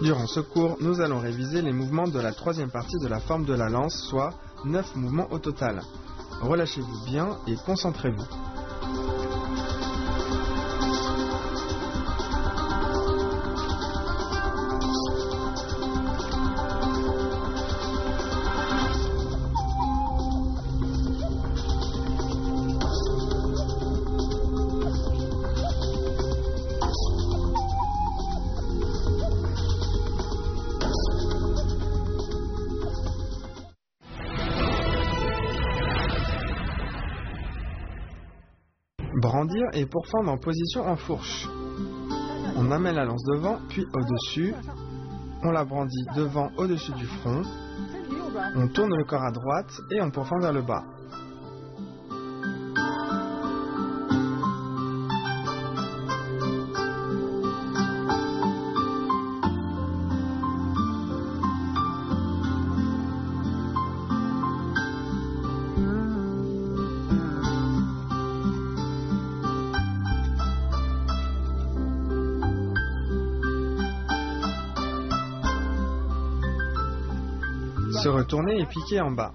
Durant ce cours, nous allons réviser les mouvements de la troisième partie de la forme de la lance, soit 9 mouvements au total. Relâchez-vous bien et concentrez-vous. Brandir et pourfendre en position en fourche. On amène la lance devant, puis au-dessus. On la brandit devant, au-dessus du front. On tourne le corps à droite et on pourfend vers le bas. Se retourner et piquer en bas.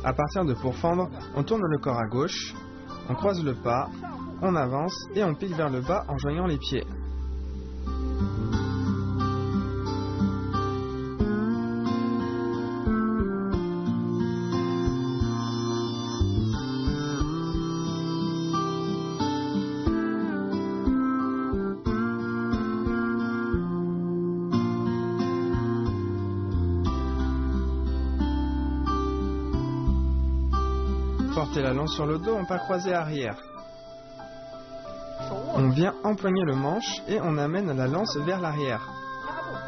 À partir de pourfendre, on tourne le corps à gauche, on croise le pas, on avance et on pique vers le bas en joignant les pieds. Portez la lance sur le dos en pas croisé arrière. On vient empoigner le manche et on amène la lance vers l'arrière.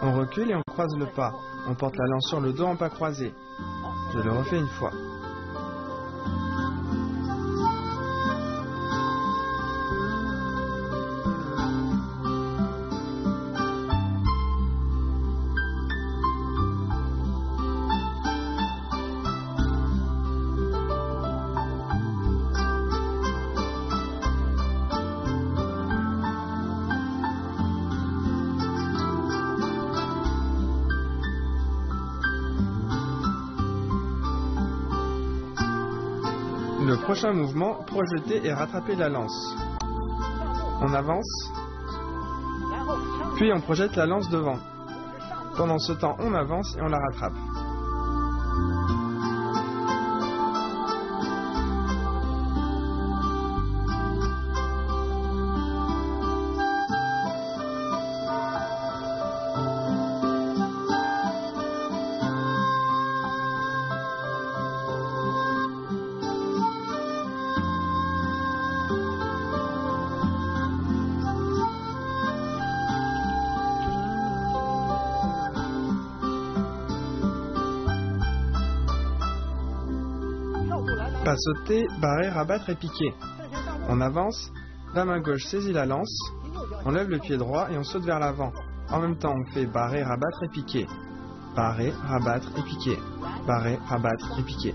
On recule et on croise le pas. On porte la lance sur le dos en pas croisé. Je le refais une fois. Le prochain mouvement, projeter et rattraper la lance. On avance, puis on projette la lance devant. Pendant ce temps, on avance et on la rattrape. Pas sauter, barrer, rabattre et piquer. On avance, la main gauche saisit la lance, on lève le pied droit et on saute vers l'avant. En même temps, on fait barrer, rabattre et piquer. Barrer, rabattre et piquer. Barrer, rabattre et piquer.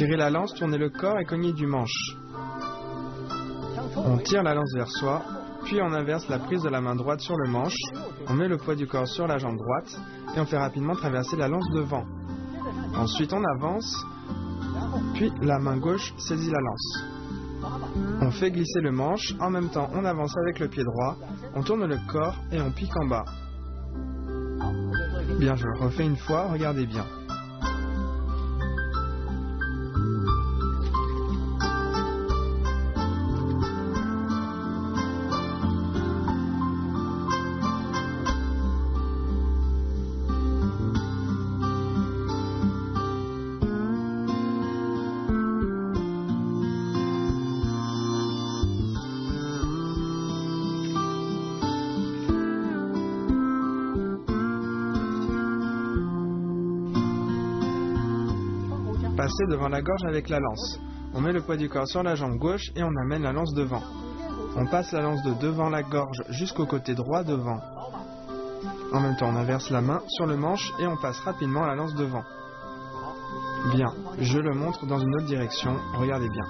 Tirer la lance, tourner le corps et cogner du manche. On tire la lance vers soi, puis on inverse la prise de la main droite sur le manche, on met le poids du corps sur la jambe droite et on fait rapidement traverser la lance devant. Ensuite on avance, puis la main gauche saisit la lance. On fait glisser le manche, en même temps on avance avec le pied droit, on tourne le corps et on pique en bas. Bien, je le refais une fois, regardez bien. Passer devant la gorge avec la lance. On met le poids du corps sur la jambe gauche et on amène la lance devant. On passe la lance de devant la gorge jusqu'au côté droit devant. En même temps, on inverse la main sur le manche et on passe rapidement la lance devant. Bien, je le montre dans une autre direction, regardez bien.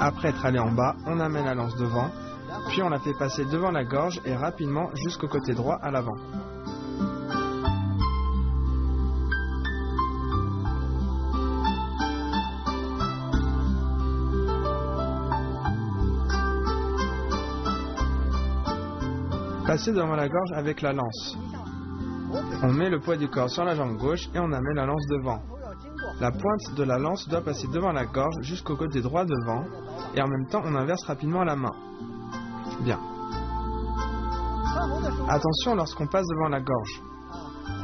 Après être allé en bas, on amène la lance devant, puis on la fait passer devant la gorge et rapidement jusqu'au côté droit à l'avant. Passer devant la gorge avec la lance. On met le poids du corps sur la jambe gauche et on amène la lance devant. La pointe de la lance doit passer devant la gorge jusqu'au côté droit devant et en même temps on inverse rapidement la main. Bien. Attention lorsqu'on passe devant la gorge.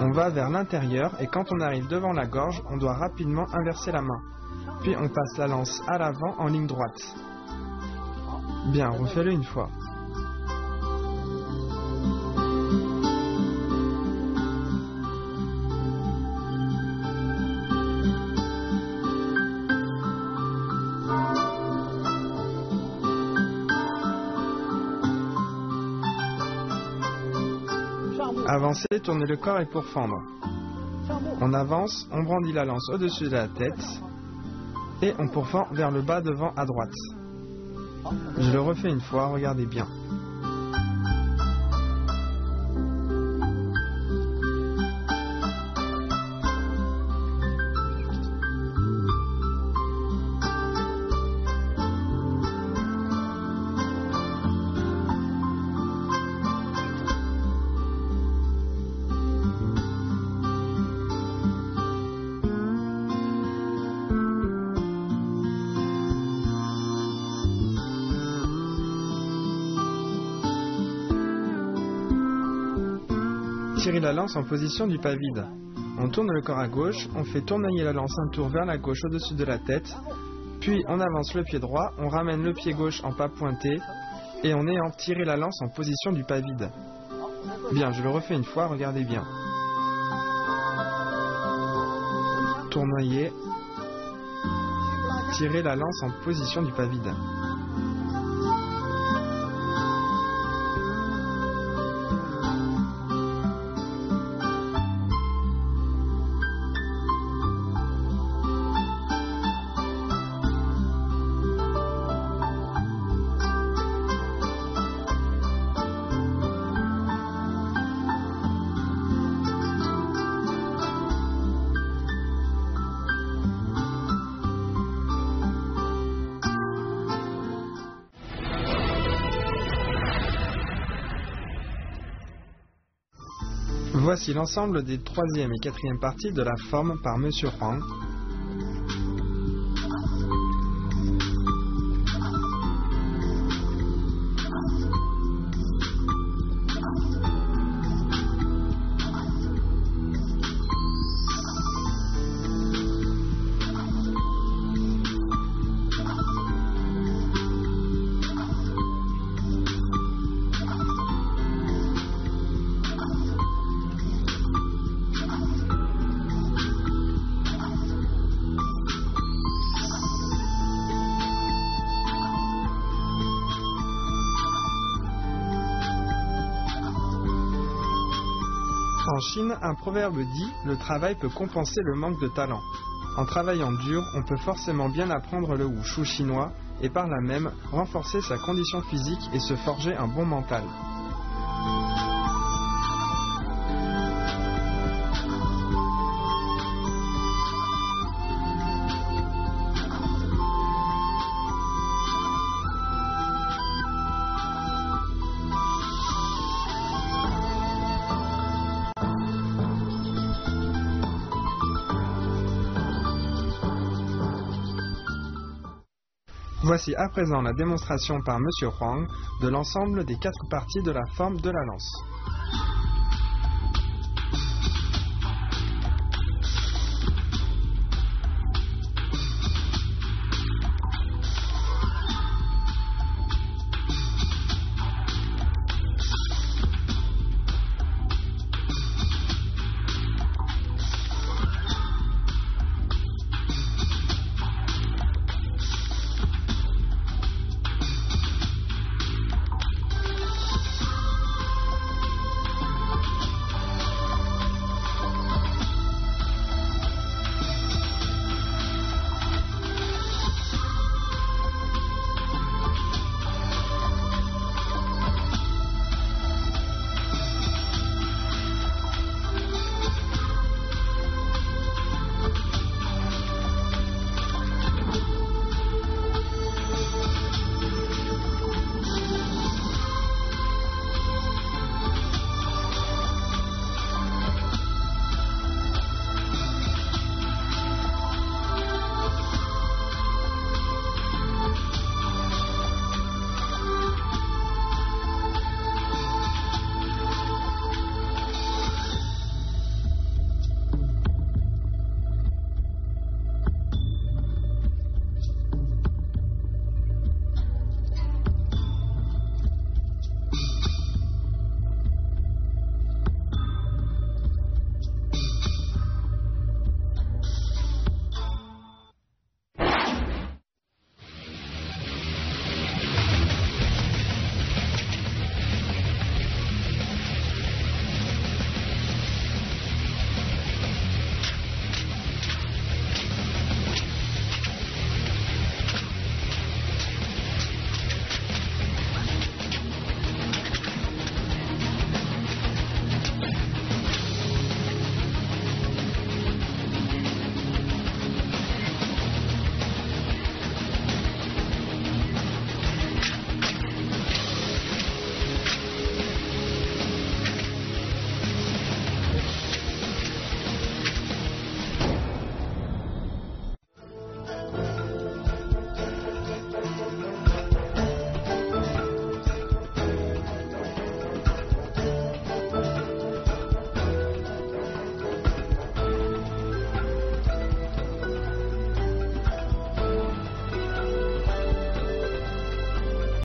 On va vers l'intérieur et quand on arrive devant la gorge, on doit rapidement inverser la main. Puis on passe la lance à l'avant en ligne droite. Bien, refais-le une fois. Avancer, tourner le corps et pourfendre. On avance, on brandit la lance au-dessus de la tête et on pourfend vers le bas devant à droite. Je le refais une fois, regardez bien. Tirer la lance en position du pas vide. On tourne le corps à gauche, on fait tournoyer la lance un tour vers la gauche au-dessus de la tête, puis on avance le pied droit, on ramène le pied gauche en pas pointé et on est en tirer la lance en position du pas vide. Bien, je le refais une fois, regardez bien. Tournoyer, tirer la lance en position du pas vide. Voici l'ensemble des 3e et 4e parties de la forme par Monsieur Huang. En Chine, un proverbe dit « Le travail peut compenser le manque de talent ». En travaillant dur, on peut forcément bien apprendre le wushu chinois et par là même renforcer sa condition physique et se forger un bon mental. Voici à présent la démonstration par M. Huang de l'ensemble des 4 parties de la forme de la lance.